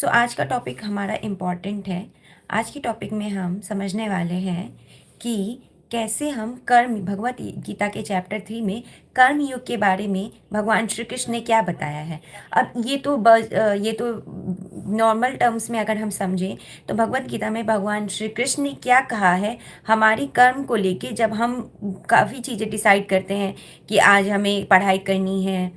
आज का टॉपिक हमारा इम्पॉर्टेंट है। आज के टॉपिक में हम समझने वाले हैं कि कैसे हम कर्म भगवत गीता के चैप्टर 3 में कर्म योग के बारे में भगवान श्री कृष्ण ने क्या बताया है। अब ये तो नॉर्मल टर्म्स में अगर हम समझें तो भगवत गीता में भगवान श्री कृष्ण ने क्या कहा है हमारी कर्म को लेके। जब हम काफ़ी चीज़ें डिसाइड करते हैं कि आज हमें पढ़ाई करनी है,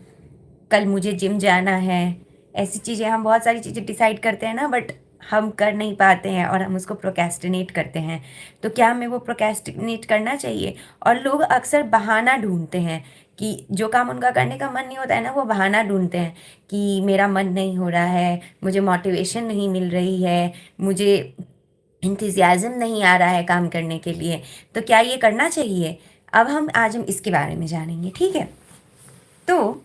कल मुझे जिम जाना है, ऐसी चीज़ें हम बहुत सारी चीज़ें डिसाइड करते हैं ना, बट हम कर नहीं पाते हैं और हम उसको प्रोक्रेस्टिनेट करते हैं। तो क्या हमें वो प्रोक्रेस्टिनेट करना चाहिए? और लोग अक्सर बहाना ढूंढते हैं कि जो काम उनका करने का मन नहीं होता है ना, वो बहाना ढूंढते हैं कि मेरा मन नहीं हो रहा है, मुझे मोटिवेशन नहीं मिल रही है, मुझे इंथुजियाज्म नहीं आ रहा है काम करने के लिए। तो क्या ये करना चाहिए? आज हम इसके बारे में जानेंगे, ठीक है। तो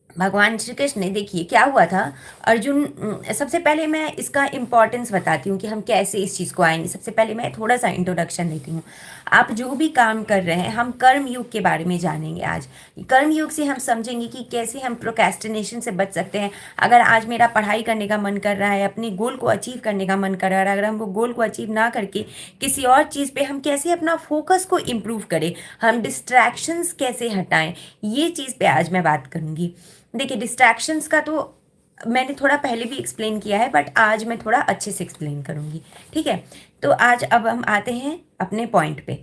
भगवान श्री कृष्ण ने, देखिए क्या हुआ था। अर्जुन, सबसे पहले मैं इसका इम्पोर्टेंस बताती हूँ कि हम कैसे इस चीज़ को आएंगे। सबसे पहले मैं थोड़ा सा इंट्रोडक्शन देती हूँ। आप जो भी काम कर रहे हैं, हम कर्म योग के बारे में जानेंगे आज। कर्म योग से हम समझेंगे कि कैसे हम प्रोक्रेस्टिनेशन से बच सकते हैं। अगर आज मेरा पढ़ाई करने का मन कर रहा है, अपने गोल को अचीव करने का मन कर रहा है, अगर हम वो गोल को अचीव ना करके किसी और चीज़ पे हम कैसे अपना फोकस को इम्प्रूव करें, हम डिस्ट्रैक्शंस कैसे हटाएं, ये चीज़ पे आज मैं बात करूँगी। देखिए, डिस्ट्रैक्शंस का तो मैंने थोड़ा पहले भी एक्सप्लेन किया है, बट आज मैं थोड़ा अच्छे से एक्सप्लेन करूँगी, ठीक है। तो आज अब हम आते हैं अपने पॉइंट पे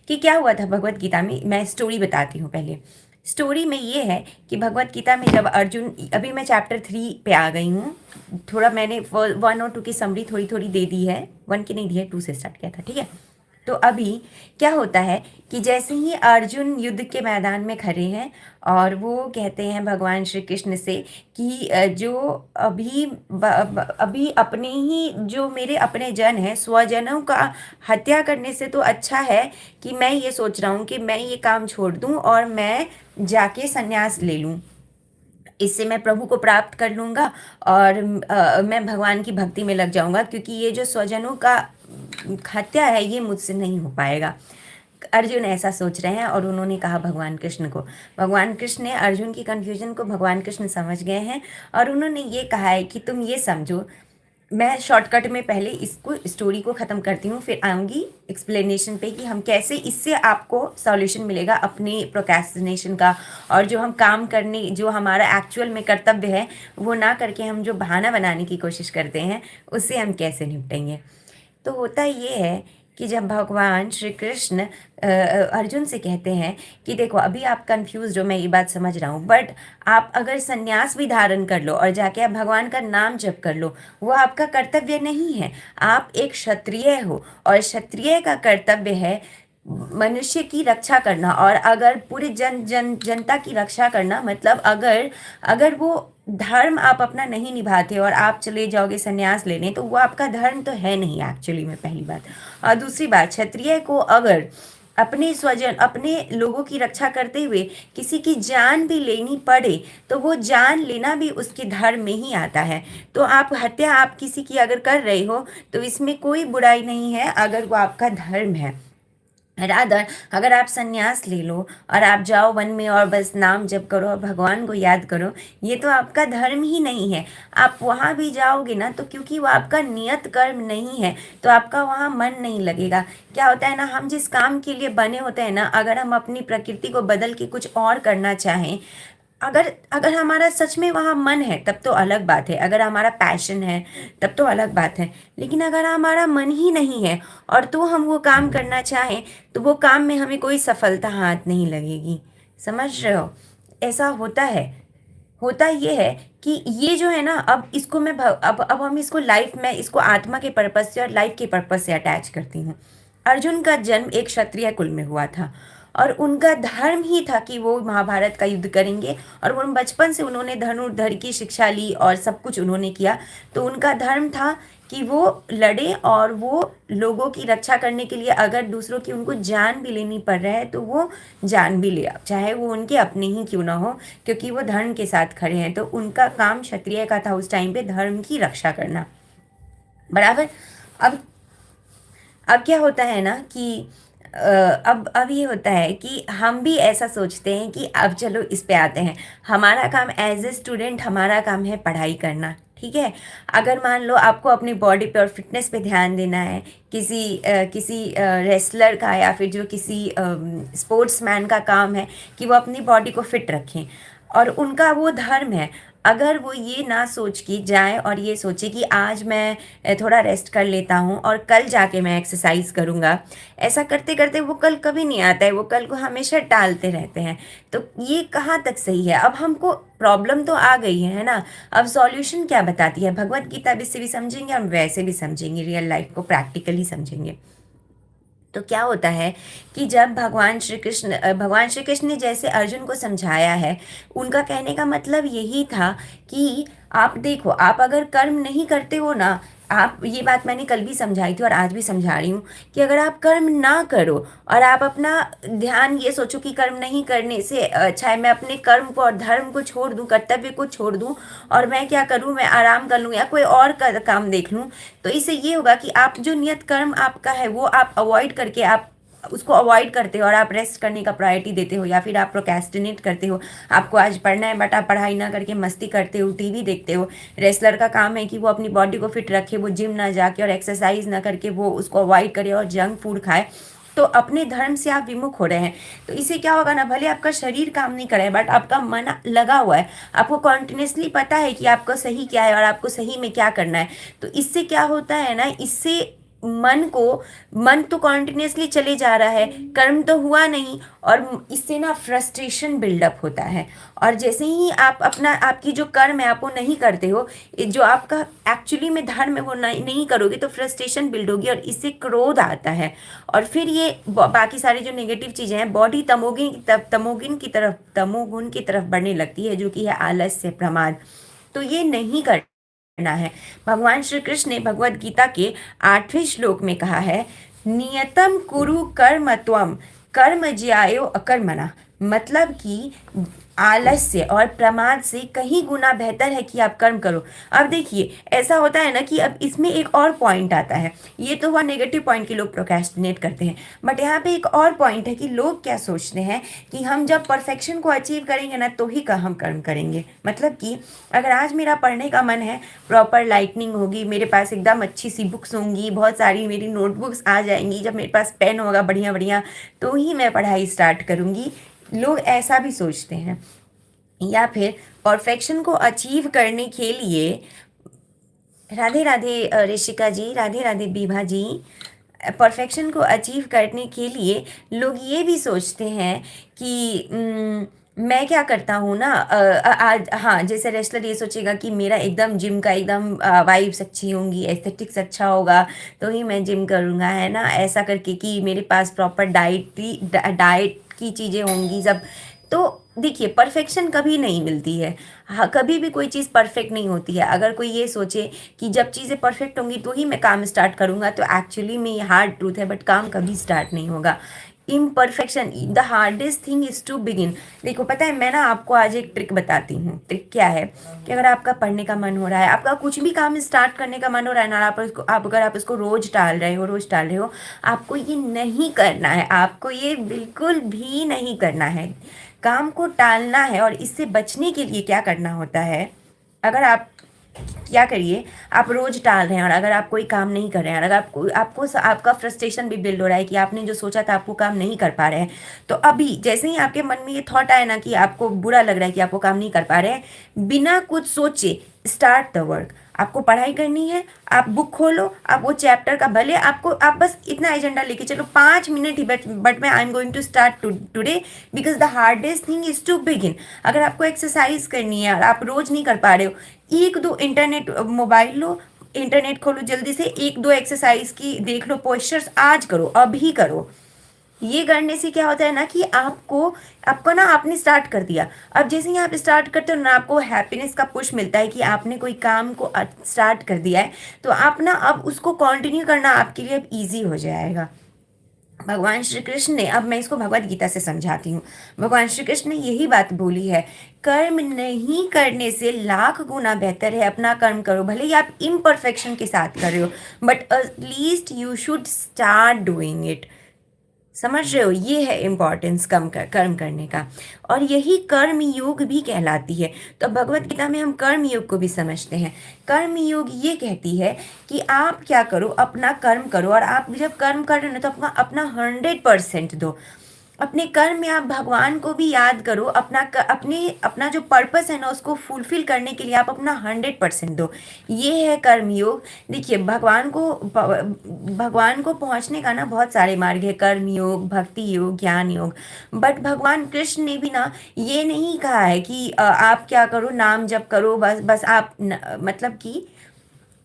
कि क्या हुआ था भगवत गीता में। मैं स्टोरी बताती हूँ पहले। स्टोरी में ये है कि भगवत गीता में जब अर्जुन, अभी मैं चैप्टर 3 पे आ गई हूँ। थोड़ा मैंने 1 और 2 की समरी थोड़ी थोड़ी दे दी है, 1 की नहीं दी है, 2 से स्टार्ट किया था, ठीक है। तो अभी क्या होता है कि जैसे ही अर्जुन युद्ध के मैदान में खड़े हैं और वो कहते हैं भगवान श्री कृष्ण से कि जो अभी अपने ही जो मेरे अपने जन हैं, स्वजनों का हत्या करने से तो अच्छा है कि मैं ये सोच रहा हूँ कि मैं ये काम छोड़ दूँ और मैं जाके संन्यास ले लूँ। इससे मैं प्रभु को प्राप्त कर लूँगा और मैं भगवान की भक्ति में लग जाऊँगा, क्योंकि ये जो स्वजनों का हत्या है ये मुझसे नहीं हो पाएगा। अर्जुन ऐसा सोच रहे हैं और उन्होंने कहा भगवान कृष्ण को। भगवान कृष्ण ने अर्जुन की कन्फ्यूजन को भगवान कृष्ण समझ गए हैं और उन्होंने ये कहा है कि तुम ये समझो। मैं शॉर्टकट में पहले इसको स्टोरी को ख़त्म करती हूँ, फिर आऊँगी एक्सप्लेनेशन पे कि हम कैसे इससे आपको सॉल्यूशन मिलेगा अपने प्रोक्रेस्टिनेशन का। और जो हम काम करने, जो हमारा एक्चुअल में कर्तव्य है वो ना करके हम जो बहाना बनाने की कोशिश करते हैं, उससे हम कैसे निपटेंगे। तो होता ये है कि जब भगवान श्री कृष्ण अर्जुन से कहते हैं कि देखो अभी आप कंफ्यूज हो, मैं ये बात समझ रहा हूँ, बट आप अगर संन्यास भी धारण कर लो और जाके आप भगवान का नाम जप कर लो, वो आपका कर्तव्य नहीं है। आप एक क्षत्रिय हो और क्षत्रिय का कर्तव्य है मनुष्य की रक्षा करना। और अगर पूरे जनता की रक्षा करना, मतलब अगर अगर वो धर्म आप अपना नहीं निभाते और आप चले जाओगे संन्यास लेने, तो वो आपका धर्म तो है नहीं एक्चुअली में, पहली बात। और दूसरी बात, क्षत्रिय को अगर अपने स्वजन, अपने लोगों की रक्षा करते हुए किसी की जान भी लेनी पड़े, तो वो जान लेना भी उसके धर्म में ही आता है। तो आप हत्या आप किसी की अगर कर रहे हो तो इसमें कोई बुराई नहीं है, अगर वो आपका धर्म है। रादर अगर आप संन्यास ले लो और आप जाओ वन में और बस नाम जप करो और भगवान को याद करो, ये तो आपका धर्म ही नहीं है। आप वहाँ भी जाओगे ना, तो क्योंकि वो आपका नियत कर्म नहीं है, तो आपका वहाँ मन नहीं लगेगा। क्या होता है ना, हम जिस काम के लिए बने होते हैं ना, अगर हम अपनी प्रकृति को बदल के कुछ और करना चाहें, अगर अगर हमारा सच में वहाँ मन है तब तो अलग बात है, अगर हमारा पैशन है तब तो अलग बात है। लेकिन अगर हमारा मन ही नहीं है और तो हम वो काम करना चाहें, तो वो काम में हमें कोई सफलता हाथ नहीं लगेगी। समझ रहे हो? ऐसा होता है। होता ये है कि ये जो है ना, अब इसको मैं अब हम इसको लाइफ में, इसको आत्मा के पर्पज से और लाइफ के पर्पज से अटैच करती हूँ। अर्जुन का जन्म एक क्षत्रिय कुल में हुआ था और उनका धर्म ही था कि वो महाभारत का युद्ध करेंगे। और वो बचपन से उन्होंने धनुर्धर की शिक्षा ली और सब कुछ उन्होंने किया। तो उनका धर्म था कि वो लड़े और वो लोगों की रक्षा करने के लिए अगर दूसरों की उनको जान भी लेनी पड़ रहा है तो वो जान भी ले, चाहे वो उनके अपने ही क्यों ना हो, क्योंकि वो धर्म के साथ खड़े हैं। तो उनका काम क्षत्रिय का था उस टाइम पे धर्म की रक्षा करना, बराबर। अब अब क्या होता है ना कि अब ये होता है कि हम भी ऐसा सोचते हैं कि अब चलो इस पे आते हैं। हमारा काम एज ए स्टूडेंट, हमारा काम है पढ़ाई करना, ठीक है। अगर मान लो आपको अपनी बॉडी पे और फिटनेस पे ध्यान देना है, किसी रेसलर का या फिर जो किसी स्पोर्ट्समैन का काम है कि वो अपनी बॉडी को फिट रखें, और उनका वो धर्म है। अगर वो ये ना सोच के जाए और ये सोचे कि आज मैं थोड़ा रेस्ट कर लेता हूँ और कल जाके मैं एक्सरसाइज करूँगा, ऐसा करते करते वो कल कभी नहीं आता है, वो कल को हमेशा टालते रहते हैं। तो ये कहाँ तक सही है? अब हमको प्रॉब्लम तो आ गई है ना, अब सॉल्यूशन क्या बताती है भगवत गीता? भी से भी समझेंगे, हम वैसे भी समझेंगे, रियल लाइफ को प्रैक्टिकली समझेंगे। तो क्या होता है कि जब भगवान श्री कृष्ण ने जैसे अर्जुन को समझाया है, उनका कहने का मतलब यही था कि आप देखो, आप अगर कर्म नहीं करते हो ना, आप, ये बात मैंने कल भी समझाई थी और आज भी समझा रही हूँ, कि अगर आप कर्म ना करो और आप अपना ध्यान ये सोचो कि कर्म नहीं करने से अच्छा है मैं अपने कर्म को और धर्म को छोड़ दूँ, कर्तव्य को छोड़ दूँ, और मैं क्या करूँ, मैं आराम कर लूँ या कोई और काम देख लूँ, तो इससे ये होगा कि आप जो नियत कर्म आपका है वो आप अवॉइड करके, आप उसको अवॉइड करते हो और आप रेस्ट करने का प्रायोरिटी देते हो, या फिर आप प्रोक्रेस्टिनेट करते हो। आपको आज पढ़ना है बट आप पढ़ाई ना करके मस्ती करते हो, टीवी देखते हो। रेसलर का काम है कि वो अपनी बॉडी को फिट रखे, वो जिम ना जाके और एक्सरसाइज ना करके वो उसको अवॉइड करे और जंक फूड खाए। तो अपने धर्म से आप विमुख हो रहे हैं। तो इससे क्या होगा ना, भले आपका शरीर काम नहीं करे बट आपका मन लगा हुआ है, आपको कॉन्टिन्यूसली पता है कि आपको सही क्या है और आपको सही में क्या करना है। तो इससे क्या होता है ना, इससे मन तो कॉन्टिन्यूसली चले जा रहा है, कर्म तो हुआ नहीं, और इससे ना फ्रस्ट्रेशन बिल्डअप होता है। और जैसे ही आप अपना, आपकी जो कर्म है आप वो नहीं करते हो, जो आपका एक्चुअली में धर्म है वो नहीं करोगे, तो फ्रस्ट्रेशन बिल्ड होगी और इससे क्रोध आता है। और फिर ये बाकी सारी जो नेगेटिव चीज़ें हैं, बॉडी तमोगुण की तरफ बढ़ने लगती है, जो कि है आलस्य, प्रमाद। तो ये नहीं करना है। भगवान श्री कृष्ण ने भगवत गीता के 8वें श्लोक में कहा है, नियतम कुरु कर्म त्वम कर्म ज्यायो अकर्मणा। मतलब कि आलस्य और प्रमाद से कहीं गुना बेहतर है कि आप कर्म करो। अब देखिए, ऐसा होता है ना कि अब इसमें एक और पॉइंट आता है। ये तो हुआ नेगेटिव पॉइंट कि लोग प्रोक्रेस्टिनेट करते हैं, बट यहाँ पे एक और पॉइंट है कि लोग क्या सोचते हैं कि हम जब परफेक्शन को अचीव करेंगे ना तो ही का हम कर्म करेंगे। मतलब कि अगर आज मेरा पढ़ने का मन है, प्रॉपर लाइटनिंग होगी, मेरे पास एकदम अच्छी सी बुक्स होंगी, बहुत सारी मेरी नोटबुक्स आ जाएंगी, जब मेरे पास पेन होगा बढ़िया बढ़िया, तो ही मैं पढ़ाई स्टार्ट करूँगी। लोग ऐसा भी सोचते हैं। या फिर परफेक्शन को अचीव करने के लिए, राधे राधे ऋषिका जी, राधे राधे बीभा जी, परफेक्शन को अचीव करने के लिए लोग ये भी सोचते हैं कि मैं क्या करता हूँ ना, आज, हाँ, जैसे रेसलर ये सोचेगा कि मेरा एकदम जिम का एकदम वाइब्स अच्छी होंगी, एस्थेटिक्स अच्छा होगा, तो ही मैं जिम करूँगा, है ना, ऐसा करके कि मेरे पास प्रॉपर डाइट की चीज़ें होंगी सब। तो देखिए, परफेक्शन कभी नहीं मिलती है। हाँ, कभी भी कोई चीज़ परफेक्ट नहीं होती है। अगर कोई ये सोचे कि जब चीज़ें परफेक्ट होंगी तो ही मैं काम स्टार्ट करूँगा, तो एक्चुअली में ये हार्ड ट्रूथ है, बट काम कभी स्टार्ट नहीं होगा। Imperfection, the hardest thing is to begin. देखो, पता है, मैं ना आपको आज एक ट्रिक बताती हूँ। ट्रिक क्या है कि अगर आपका पढ़ने का मन हो रहा है, आपका कुछ भी काम स्टार्ट करने का मन हो रहा है ना, अगर आप इसको रोज़ टाल रहे हो, आपको ये नहीं करना है, आपको ये बिल्कुल भी नहीं करना है। काम को टालना है, और इससे बचने के लिए क्या करना होता है, अगर आप क्या करिए, आप रोज टाल रहे हैं और अगर आप कोई काम नहीं कर रहे हैं, अगर आपका फ्रस्ट्रेशन भी बिल्ड हो रहा है कि आपने जो सोचा था आपको काम नहीं कर पा रहे हैं, तो अभी जैसे ही आपके मन में ये थॉट आए ना कि आपको बुरा लग रहा है कि आपको काम नहीं कर पा रहे हैं, बिना कुछ सोचे स्टार्ट द वर्क। आपको पढ़ाई करनी है, आप बुक खोलो, आप वो चैप्टर का, भले आप बस इतना एजेंडा लेके चलो, 5 मिनट ही, बट मैं I am going to start today, because the hardest thing is to begin. अगर आपको एक्सरसाइज करनी है और आप रोज नहीं कर पा रहे हो, एक दो मोबाइल लो, इंटरनेट खोलो, जल्दी से एक दो एक्सरसाइज की देख लो, पोस्चर्स आज करो, अभी करो। ये करने से क्या होता है ना कि आपको ना, आपने स्टार्ट कर दिया। अब जैसे ही आप स्टार्ट करते हो ना, आपको हैप्पीनेस का पुश मिलता है कि आपने कोई काम को स्टार्ट कर दिया है, तो आप ना अब उसको कंटिन्यू करना आपके लिए अब ईजी हो जाएगा। भगवान श्री कृष्ण ने, अब मैं इसको भगवत गीता से समझाती हूँ, भगवान श्री कृष्ण ने यही बात बोली है, कर्म नहीं करने से लाख गुना बेहतर है अपना कर्म करो। भले ही आप इम्परफेक्शन के साथ कर रहे हो, but at least you should start doing it. समझ रहे हो, ये है इम्पोर्टेंस कर्म करने का। और यही कर्म योग भी कहलाती है। तो भगवत गीता में हम कर्म योग को भी समझते हैं। कर्म योग ये कहती है कि आप क्या करो, अपना कर्म करो, और आप जब कर्म कर रहे हो ना तो अपना अपना 100% दो। अपने कर्म में आप भगवान को भी याद करो, अपना जो पर्पस है ना उसको फुलफिल करने के लिए आप अपना 100% दो। ये है कर्म योग। देखिए, भगवान को पहुंचने का ना बहुत सारे मार्ग है, कर्म योग, भक्ति योग, ज्ञान योग। बट भगवान कृष्ण ने भी ना ये नहीं कहा है कि आप क्या करो, नाम जप करो, बस बस आप मतलब कि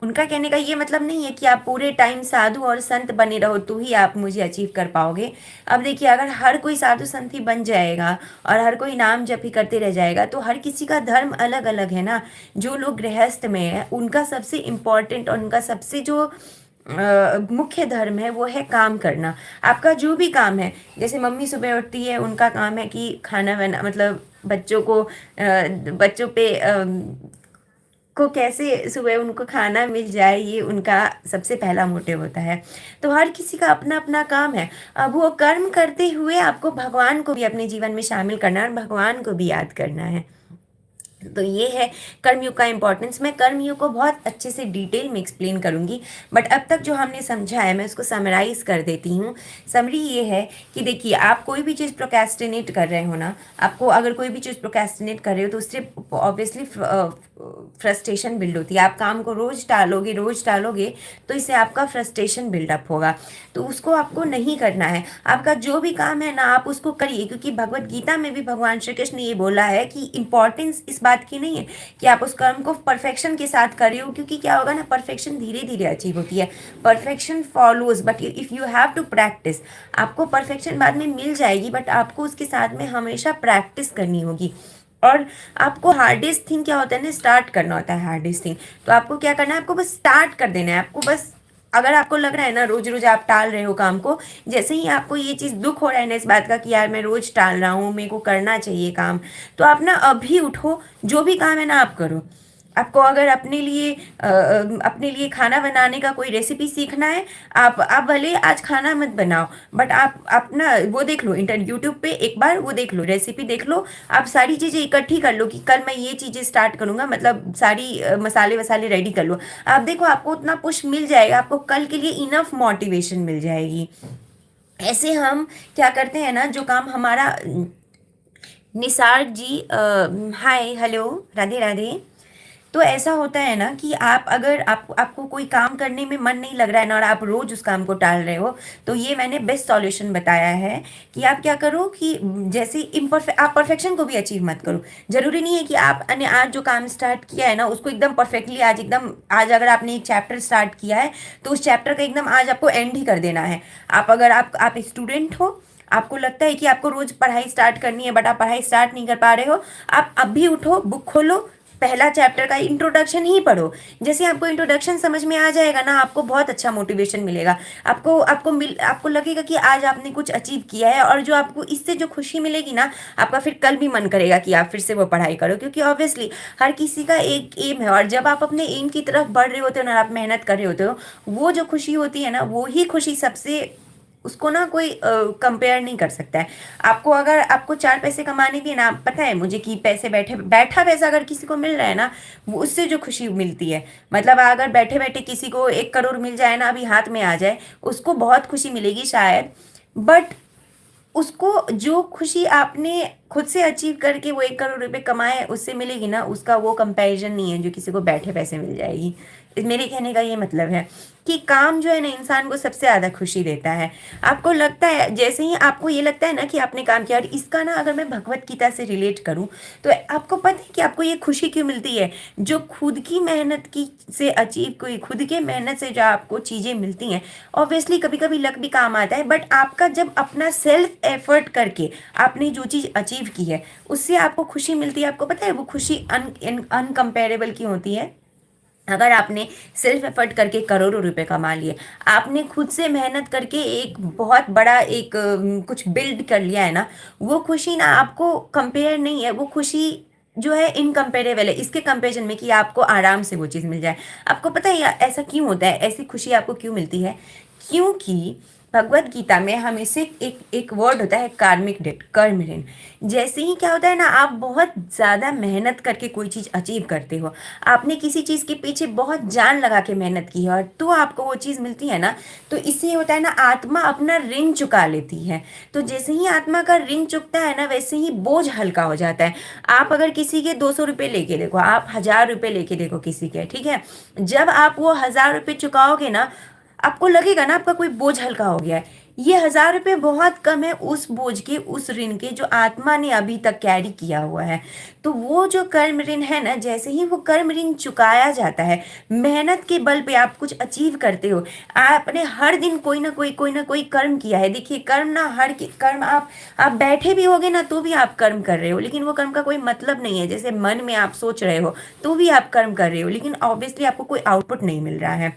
उनका कहने का ये मतलब नहीं है कि आप पूरे टाइम साधु और संत बने रहो तो ही आप मुझे अचीव कर पाओगे। अब देखिए, अगर हर कोई साधु संत ही बन जाएगा और हर कोई नाम जप ही करते रह जाएगा तो हर किसी का धर्म अलग अलग है ना। जो लोग गृहस्थ में है उनका सबसे इम्पोर्टेंट और उनका सबसे जो मुख्य धर्म है वो है काम करना। आपका जो भी काम है, जैसे मम्मी सुबह उठती है उनका काम है कि खाना बना, मतलब बच्चों को बच्चों पे को कैसे सुबह उनको खाना मिल जाए, ये उनका सबसे पहला मोटिव होता है। तो हर किसी का अपना अपना काम है। अब वो कर्म करते हुए आपको भगवान को भी अपने जीवन में शामिल करना है और भगवान को भी याद करना है। तो ये है कर्मयोग का इम्पोर्टेंस। मैं कर्मयोग को बहुत अच्छे से डिटेल में एक्सप्लेन करूंगी, बट अब तक जो हमने समझा है मैं उसको समराइज कर देती हूँ। समरी ये है कि देखिए, आप कोई भी चीज़ प्रोक्रेस्टिनेट कर रहे हो ना, आपको अगर कोई भी चीज़ प्रोक्रेस्टिनेट कर रहे हो तो उससे ऑब्वियसली फ्रस्ट्रेशन बिल्ड होती है। आप काम को रोज टालोगे तो इससे आपका फ्रस्ट्रेशन बिल्डअप होगा। तो उसको आपको नहीं करना है। आपका जो भी काम है ना आप उसको करिए, क्योंकि भगवत गीता में भी भगवान श्री कृष्ण ने ये बोला है कि इंपॉर्टेंस इस बात की नहीं है कि आप उस कर्म को परफेक्शन के साथ कर रहे हो, क्योंकि क्या होगा ना, परफेक्शन धीरे धीरे अचीव होती है। Perfection follows but if you have to practise. आपको परफेक्शन बाद में मिल जाएगी बट आपको उसके साथ में हमेशा प्रैक्टिस करनी होगी। और आपको हार्डेस्ट थिंग क्या होता है ना, स्टार्ट करना होता है हार्डेस्ट थिंग। तो आपको क्या करना है, आपको बस स्टार्ट कर देना है। आपको बस, अगर आपको लग रहा है ना रोज रोज आप टाल रहे हो काम को, जैसे ही आपको ये चीज़ दुख हो रहा है ना इस बात का कि यार मैं रोज टाल रहा हूँ, मेरे को करना चाहिए काम, तो आप ना अभी उठो, जो भी काम है ना आप करो। आपको अगर अपने लिए खाना बनाने का कोई रेसिपी सीखना है, आप भले आज खाना मत बनाओ, बट आप ना वो देख लो, यूट्यूब पे एक बार वो देख लो, रेसिपी देख लो। आप सारी चीज़ें इकट्ठी कर लो कि कल मैं ये चीज़ें स्टार्ट करूँगा, मतलब सारी मसाले वसाले रेडी कर लो। आप देखो, आपको उतना पुश मिल जाएगा, आपको कल के लिए इनफ मोटिवेशन मिल जाएगी। ऐसे हम क्या करते हैं ना, जो काम हमारा, निसार जी हाय हेलो, राधे राधे। तो ऐसा होता है ना कि आप अगर आपको कोई काम करने में मन नहीं लग रहा है ना और आप रोज उस काम को टाल रहे हो, तो ये मैंने बेस्ट सॉल्यूशन बताया है कि आप क्या करो कि जैसे इम्परफेक्ट, आप परफेक्शन को भी अचीव मत करो। जरूरी नहीं है कि आपने आज जो काम स्टार्ट किया है ना उसको एकदम परफेक्टली आज अगर आपने एक चैप्टर स्टार्ट किया है तो उस चैप्टर का एकदम आज आपको एंड ही कर देना है। अगर आप स्टूडेंट हो, आपको लगता है कि आपको रोज पढ़ाई स्टार्ट करनी है बट आप पढ़ाई स्टार्ट नहीं कर पा रहे हो, आप अभी उठो, बुक खोलो, पहला चैप्टर का इंट्रोडक्शन ही पढ़ो। जैसे आपको इंट्रोडक्शन समझ में आ जाएगा ना, आपको बहुत अच्छा मोटिवेशन मिलेगा। आपको लगेगा कि आज आपने कुछ अचीव किया है, और जो आपको इससे जो खुशी मिलेगी ना, आपका फिर कल भी मन करेगा कि आप फिर से वो पढ़ाई करो, क्योंकि ऑब्वियसली हर किसी का एक एम है, और जब आप अपने एम की तरफ बढ़ रहे होते हो ना, आप मेहनत कर रहे होते हो, वो जो खुशी होती है ना, वो ही खुशी सबसे, उसको ना कोई कंपेयर नहीं कर सकता है। अगर आपको 4 पैसे कमाने भी है ना, पता है मुझे कि बैठा पैसा अगर किसी को मिल रहा है ना, वो उससे जो खुशी मिलती है, मतलब अगर बैठे बैठे किसी को 1 करोड़ मिल जाए ना, अभी हाथ में आ जाए, उसको बहुत खुशी मिलेगी शायद। बट उसको जो खुशी आपने खुद से अचीव करके वो 1 करोड़ रुपए कमाए उससे मिलेगी ना, उसका वो कंपैरिजन नहीं है जो किसी को बैठे पैसे मिल जाएगी। मेरे कहने का ये मतलब है कि काम जो है ना इंसान को सबसे ज़्यादा खुशी देता है। आपको लगता है, जैसे ही आपको ये लगता है ना कि आपने काम किया, और इसका ना अगर मैं भगवत गीता से रिलेट करूँ तो आपको पता है कि आपको ये खुशी क्यों मिलती है, जो खुद की मेहनत की से अचीव कोई खुद के मेहनत से जो आपको चीज़ें मिलती हैं, ऑब्वियसली कभी कभी लक भी काम आता है, बट आपका जब अपना सेल्फ एफर्ट करके आपने जो चीज़ अचीव की है उससे आपको खुशी मिलती है। आपको पता है वो खुशी अनकम्पेरेबल की होती है। अगर आपने सेल्फ एफर्ट करके करोड़ों रुपए कमा लिए, आपने खुद से मेहनत करके एक बहुत बड़ा कुछ बिल्ड कर लिया है ना, वो खुशी ना आपको कंपेयर नहीं है, वो खुशी जो है इनकम्पेरेबल है इसके कंपेरिजन में कि आपको आराम से वो चीज़ मिल जाए। आपको पता है ऐसा क्यों होता है, ऐसी खुशी आपको क्यों मिलती है? क्योंकि भगवत गीता में हमेशा एक एक वर्ड होता है कार्मिक डेट, कर्म ऋण। जैसे ही क्या होता है ना, आप बहुत ज़्यादा मेहनत करके कोई चीज़ अचीव करते हो, आपने किसी चीज़ के पीछे बहुत जान लगा के मेहनत की है और तो आपको वो चीज़ मिलती है ना, तो इससे होता है ना, आत्मा अपना ऋण चुका लेती है। तो जैसे ही आत्मा का ऋण चुकता है ना, वैसे ही बोझ हल्का हो जाता है। आप अगर किसी के 200 रुपये लेके देखो, आप 1000 रुपये लेके देखो किसी के, ठीक है, जब आप वो 1000 रुपये चुकाओगे ना, आपको लगेगा ना आपका कोई बोझ हल्का हो गया है। ये 1000 रुपये बहुत कम है उस बोझ के, उस ऋण के जो आत्मा ने अभी तक कैरी किया हुआ है। तो वो जो कर्म ऋण है ना, जैसे ही वो कर्म ऋण चुकाया जाता है, मेहनत के बल पे आप कुछ अचीव करते हो, आपने हर दिन कोई ना कोई कर्म किया है। देखिए कर्म ना, कर्म आप बैठे भी होगे ना तो भी आप कर्म कर रहे हो, लेकिन वो कर्म का कोई मतलब नहीं है। जैसे मन में आप सोच रहे हो तो भी आप कर्म कर रहे हो, लेकिन ऑब्वियसली आपको कोई आउटपुट नहीं मिल रहा है।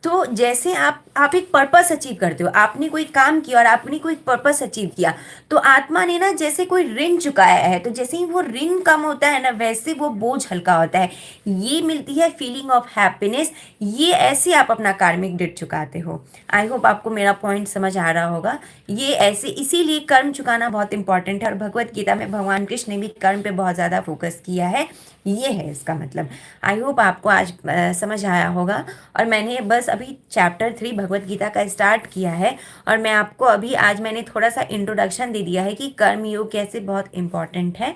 तो जैसे आप एक पर्पस अचीव करते हो, आपने कोई काम किया और आपने कोई पर्पस अचीव किया, तो आत्मा ने ना जैसे कोई ऋण चुकाया है, तो जैसे ही वो ऋण कम होता है ना, वैसे वो बोझ हल्का होता है। ये मिलती है फीलिंग ऑफ हैप्पीनेस। ये ऐसे आप अपना कार्मिक डेट चुकाते हो। आई होप आपको मेरा पॉइंट समझ आ रहा होगा। ये ऐसे इसीलिए कर्म चुकाना बहुत इंपॉर्टेंट है, और भगवत गीता में भगवान कृष्ण ने भी कर्म पे बहुत ज़्यादा फोकस किया है। ये है इसका मतलब। आई होप आपको आज समझ आया होगा। और मैंने बस अभी चैप्टर 3 भगवत गीता का स्टार्ट किया है, और मैं आपको अभी आज मैंने थोड़ा सा इंट्रोडक्शन दे दिया है कि कर्म योग कैसे बहुत इम्पॉर्टेंट है।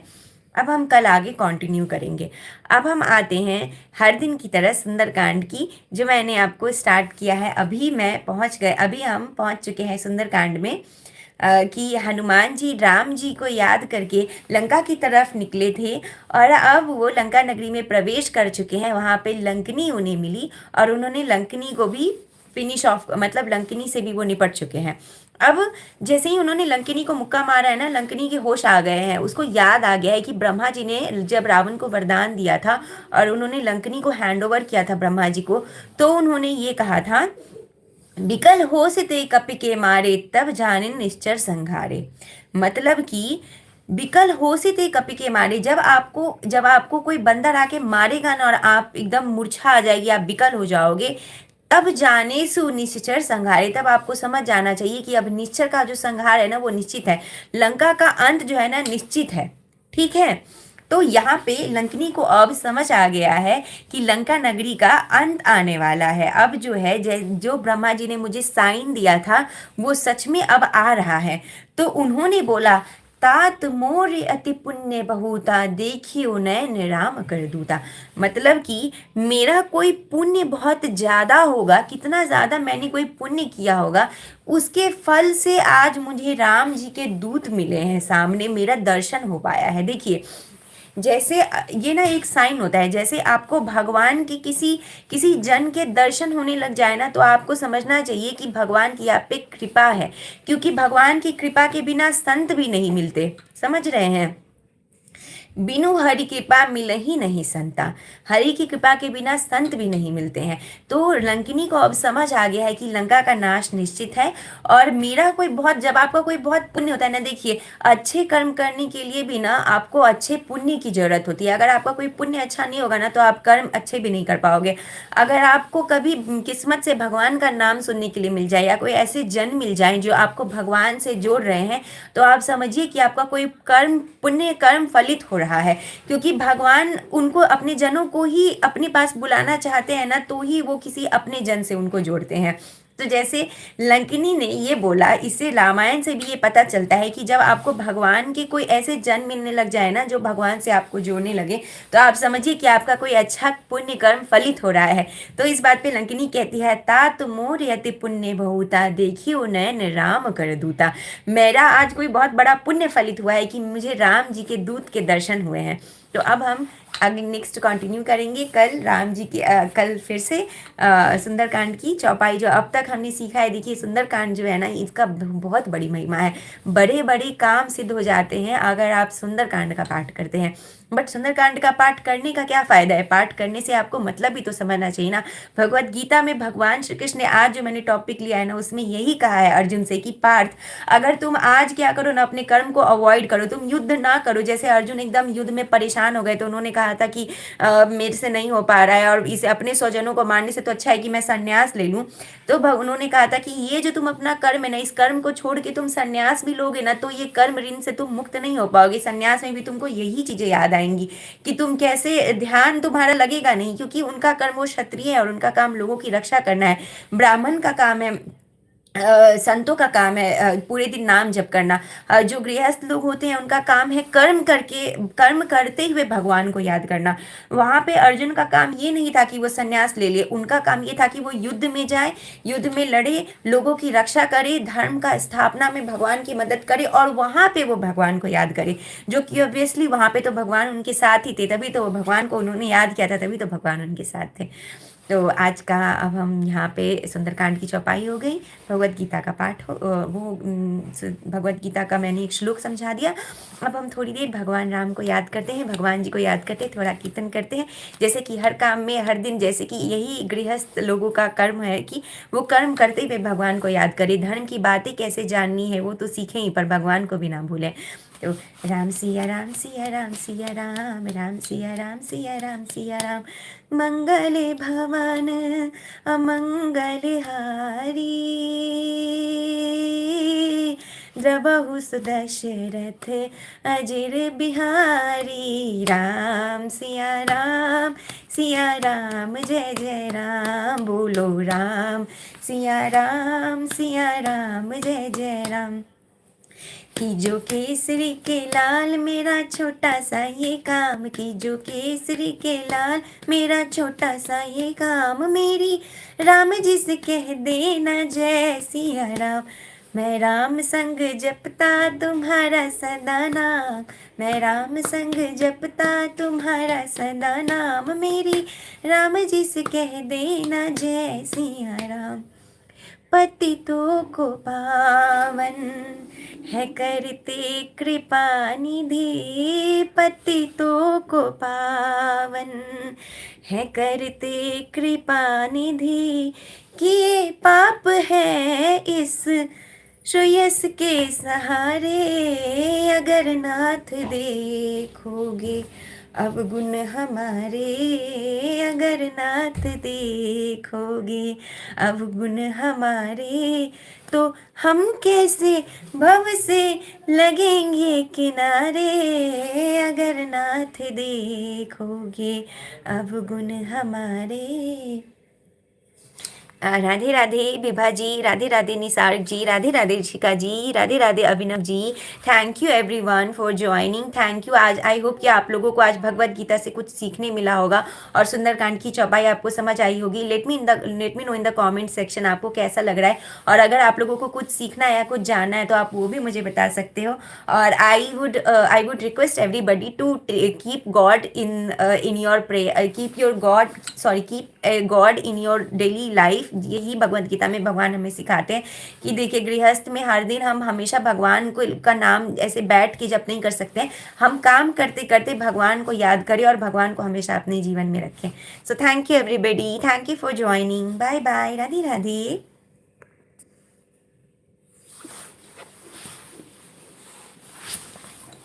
अब हम कल आगे कंटिन्यू करेंगे। अब हम आते हैं हर दिन की तरह सुंदरकांड की, जो मैंने आपको स्टार्ट किया है। अभी हम पहुंच चुके हैं सुंदरकांड में, कि हनुमान जी राम जी को याद करके लंका की तरफ निकले थे, और अब वो लंका नगरी में प्रवेश कर चुके हैं। वहाँ पे लंकनी उन्हें मिली, और उन्होंने लंकनी को भी फिनिश ऑफ, मतलब लंकनी से भी वो निपट चुके हैं। अब जैसे ही उन्होंने लंकिनी को मुक्का मारा है ना, लंकिनी के होश आ गए हैं। उसको याद आ गया है कि ब्रह्मा जी ने जब रावण को वरदान दिया था और उन्होंने लंकिनी को हैंड ओवर किया था ब्रह्मा जी को, तो उन्होंने ये कहा था, बिकल होसिते कपि के मारे तब जानिन निश्चर संघारे। मतलब कि बिकल होसिते कपि के मारे, जब आपको कोई बंदर आके मारेगा ना और आप एकदम मूर्छा आ जाएगी, आप बिकल हो जाओगे, तब जाने सु निश्चर संहारे, तब आपको समझ जाना चाहिए कि अब निश्चर का जो संहार है ना वो निश्चित है। लंका का अंत जो है ना निश्चित है। ठीक है, तो यहाँ पे लंकनी को अब समझ आ गया है कि लंका नगरी का अंत आने वाला है। अब जो है जो ब्रह्मा जी ने मुझे साइन दिया था वो सच में अब आ रहा है। तो उन्होंने बोला, तात मोर अति पुण्य बहुता देखियो नयन राम कर दूता। मतलब कि मेरा कोई पुण्य बहुत ज़्यादा होगा, कितना ज़्यादा मैंने कोई पुण्य किया होगा, उसके फल से आज मुझे राम जी के दूत मिले हैं, सामने मेरा दर्शन हो पाया है। देखिए जैसे ये ना एक साइन होता है, जैसे आपको भगवान की किसी किसी जन के दर्शन होने लग जाए ना, तो आपको समझना चाहिए कि भगवान की आप पे कृपा है, क्योंकि भगवान की कृपा के बिना संत भी नहीं मिलते। समझ रहे हैं? बिनु हरि कृपा मिल ही नहीं संता। हरि की कृपा के बिना संत भी नहीं मिलते हैं। तो लंकिनी को अब समझ आ गया है कि लंका का नाश निश्चित है, और मेरा कोई बहुत, जब आपका कोई बहुत पुण्य होता है ना, देखिए अच्छे कर्म करने के लिए भी ना आपको अच्छे पुण्य की जरूरत होती है। अगर आपका कोई पुण्य अच्छा नहीं होगा ना, तो आप कर्म अच्छे भी नहीं कर पाओगे। अगर आपको कभी किस्मत से भगवान का नाम सुनने के लिए मिल जाए, या कोई ऐसे जन मिल जाए जो आपको भगवान से जोड़ रहे हैं, तो आप समझिए कि आपका कोई कर्म, पुण्य कर्म फलित हो रहा है। क्योंकि भगवान उनको, अपने जनों को ही अपने पास बुलाना चाहते हैं ना, तो ही वो किसी अपने जन से उनको जोड़ते हैं। तो जैसे लंकिनी ने ये बोला, इससे रामायण से भी ये पता चलता है कि जब आपको भगवान के कोई ऐसे जन मिलने लग जाए ना, जो भगवान से आपको जोड़ने लगे, तो आप समझिए कि आपका कोई अच्छा पुण्य कर्म फलित हो रहा है। तो इस बात पे लंकिनी कहती है, तात मोर यति पुण्य बहुता देखियो नयन राम कर दूता। मेरा आज कोई बहुत बड़ा पुण्य फलित हुआ है कि मुझे राम जी के दूत के दर्शन हुए हैं। तो अब हम आगे नेक्स्ट कंटिन्यू करेंगे कल राम जी की, कल फिर से सुंदरकांड की चौपाई। जो अब तक हमने सीखा है, देखिए सुंदरकांड जो है ना, इसका बहुत बड़ी महिमा है। बड़े बड़े काम सिद्ध हो जाते हैं अगर आप सुंदरकांड का पाठ करते हैं। बट सुंदरकांड का पाठ करने का क्या फायदा है? पाठ करने से आपको मतलब भी तो समझना चाहिए ना। भगवत गीता में भगवान श्री कृष्ण ने आज जो मैंने टॉपिक लिया है ना, उसमें यही कहा है अर्जुन से कि पार्थ, अगर तुम आज क्या करो ना, अपने कर्म को अवॉइड करो, तुम युद्ध ना करो। जैसे अर्जुन एकदम युद्ध में परेशान हो गए तो उन्होंने कहा था कि मेरे से नहीं हो पा रहा है और इसे अपने स्वजनों को मारने से तो अच्छा है कि मैं संन्यास ले लूं। तो उन्होंने कहा था कि ये जो तुम अपना कर्म है ना, इस कर्म को छोड़ के तुम संन्यास भी लोगे ना, तो ये कर्म ऋण से तुम मुक्त नहीं हो पाओगे। संन्यास में भी तुमको यही चीजें याद आएंगी कि तुम कैसे, ध्यान तुम्हारा लगेगा नहीं, क्योंकि उनका कर्म, वो क्षत्रिय है और उनका काम लोगों की रक्षा करना है। ब्राह्मण का काम है, संतों का काम है पूरे दिन नाम जप करना। जो गृहस्थ लोग होते हैं उनका काम है कर्म करके, कर्म करते हुए भगवान को याद करना। वहां पे अर्जुन का काम ये नहीं था कि वो संन्यास ले ले, उनका काम ये था कि वो युद्ध में जाए, युद्ध में लड़े, लोगों की रक्षा करे, धर्म का स्थापना में भगवान की मदद करे और वहां पे वो भगवान को याद करे। जो कि ऑब्वियसली वहां पे तो भगवान उनके साथ ही थे, तभी तो वो भगवान को उन्होंने याद किया था, तभी तो भगवान उनके साथ थे। तो आज का अब हम यहाँ पे सुंदरकांड की चौपाई हो गई, भगवत गीता का पाठ हो भगवत गीता का मैंने एक श्लोक समझा दिया। अब हम थोड़ी देर भगवान राम को याद करते हैं, भगवान जी को याद करते हैं, थोड़ा कीर्तन करते हैं। जैसे कि हर काम में हर दिन, जैसे कि यही गृहस्थ लोगों का कर्म है कि वो कर्म करते हुए भगवान को याद करें। धर्म की बातें कैसे जाननी है वो तो सीखें ही, पर भगवान को भी ना भूलें। तो राम सिया राम सिया राम सिया राम, राम सिया राम सिया राम सिया राम, मंगले भवन अमंगल हारी, द्रवहु सुदशरथ अजिर बिहारी। राम सिया राम जय जय राम, बोलो राम सिया राम जय जय राम। कि जो केसरी के लाल मेरा छोटा सा ये काम, कि जो केसरी के लाल मेरा छोटा सा ये काम, मेरी राम जी से कह देना जय सिया राम। मैं राम संग जपता तुम्हारा सदा नाम, मैं राम संग जपता तुम्हारा सदा नाम, मेरी राम जी से कह देना जय सिया राम। पतितों को पावन है करते कृपा निधि, पतितों को पावन है करते कृपा निधि, किए पाप है इस श्रेयस के सहारे, अगर नाथ देखोगे अवगुण हमारे, अगर नाथ देखोगे अवगुण हमारे, तो हम कैसे भव से लगेंगे किनारे, अगर नाथ देखोगे अवगुण हमारे। Radhe Radhe Vibha ji, Radhe Radhe Nisar ji, Radhe Radhe Rishika ji, Radhe Radhe Abhinav ji. Thank you everyone for joining, thank you. आज आई होप कि आप लोगों को आज भगवत गीता से कुछ सीखने मिला होगा और सुंदरकांड की चौपाई आपको समझ आई होगी। Let me know in the comment section आपको कैसा लग रहा है, और अगर आप लोगों को कुछ सीखना है या कुछ जानना है तो आप वो भी मुझे बता सकते हो। और I would request everybody to keep God in your prayer, keep God in your daily life. यही भगवत गीता में भगवान हमें सिखाते हैं कि देखिए, गृहस्थ में हर दिन हम हमेशा भगवान को का नाम ऐसे बैठ के जप नहीं कर सकते हैं, हम काम करते करते भगवान को याद करें और भगवान को हमेशा अपने जीवन में रखें। So thank you everybody, thank you for joining, bye bye, Radhe Radhe.